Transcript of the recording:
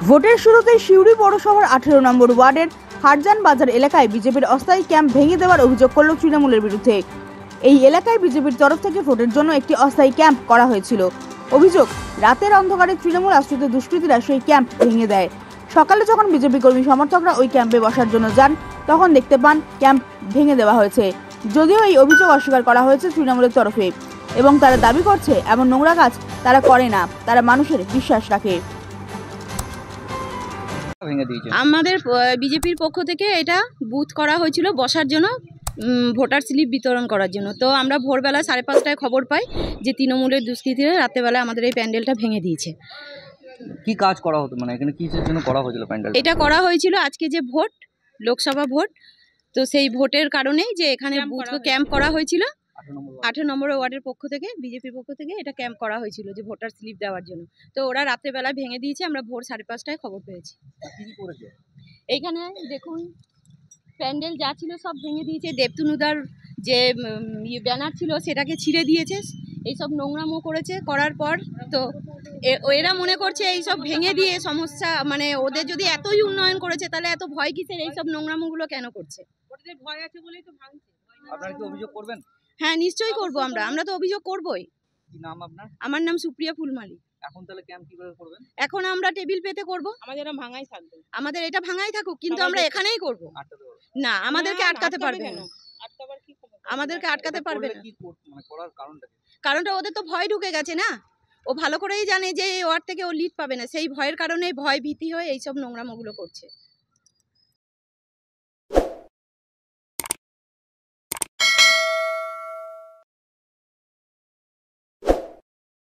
ভোটের শুরুতেই সিউড়ি পৌরসভার 18 নম্বর ওয়ার্ডের হারজান বাজার এলাকায় বিজেপির অস্থায়ী ক্যাম্প ভেঙে দেওয়ার অভিযোগ করল তৃণমূলের বিরুদ্ধে। এই এলাকায় বিজেপির তরফ থেকে ভোটের জন্য একটি অস্থায়ী ক্যাম্প করা হয়েছিল। অভিযোগ, রাতের অন্ধকারে তৃণমূল আশ্রিত দুষ্কৃতীরা সেই ক্যাম্প ভেঙে দেয়। সকালে যখন বিজেপি কর্মী সমর্থকরা ওই ক্যাম্পে বসার জন্য যান, তখন দেখতে পান ক্যাম্প ভেঙে দেওয়া হয়েছে। যদিও এই অভিযোগ অস্বীকার করা হয়েছে তৃণমূলের তরফে এবং তারা দাবি করছে এমন নোংরা কাজ তারা করে না, তারা মানুষের বিশ্বাস রাখে। আমাদের বিজেপির পক্ষ থেকে এটা বুথ করা হয়েছিল বসার জন্য, ভোটার স্লিপ বিতরণ করার জন্য। তো আমরা ভোরবেলা 5:30টায় খবর পাই যে তৃণমূলের দুষ্কৃতীরা রাত্রেবেলা আমাদের এই প্যান্ডেলটা ভেঙে দিয়েছে। কি কাজ করা হতো, মানে এখানে কিসের জন্য করা হয়েছিল প্যান্ডেল? এটা করা হয়েছিল আজকে যে ভোট, লোকসভা ভোট, তো সেই ভোটের কারণেই যে এখানে বুথ ক্যাম্প করা হয়েছিল। 18 নম্বর ওয়ার্ডের পক্ষ থেকে, বিজেপির পক্ষ থেকে এটা ক্যাম্প করা হয়েছিল যে ভোটার স্লিপ দেওয়ার জন্য। তো ওরা রাত্রেবেলা ভেঙে দিয়েছে, আমরা ভোর 5:30টায় খবর পেয়েছি। এইখানে দেখুন প্যান্ডেল যা ছিল সব ভেঙে দিয়েছে। দেবতনুদার যে ব্যানার ছিল সেটাকে ছিঁড়ে দিয়েছে, এইসব নোংরামো করেছে। করার পর তো এরা মনে করছে এইসব ভেঙে দিয়ে সমস্যা, মানে ওদের যদি এতই উন্নয়ন করেছে তাহলে এত ভয় কিসের, এইসব নোংরামোগুলো কেন করছে? ওদের ভয় আছে বলেই তো ভাঙছে। আপনারা কি অভিযোগ করবেন? হ্যাঁ, নিশ্চয়ই করবো। আমরা তো অভিযোগ করবোই। কি নাম আপনার? আমার নাম সুপ্রিয়া ফুলমালী। এখন তাহলে ক্যাম্প কিভাবে করবেন? এখন আমরা টেবিল পেতে করব। আমাদের এটা ভাঙাই থাকবে, আমাদের এটা ভাঙাই থাকুক, কিন্তু আমরা এখানেই করব। না, আমাদেরকে আটকাতে পারবে না। আমাদেরকে আটকাতে পারবে না। মানে করার কারণটা কি? কারণটা ওদের তো ভয় ঢুকে গেছে না। ও ভালো করেই জানে যে এই ওয়ার্ড থেকে ও লিড পাবে না, সেই ভয়ের কারণে ভয় ভীতি হয়ে এইসব নোংরামোগুলো করছে।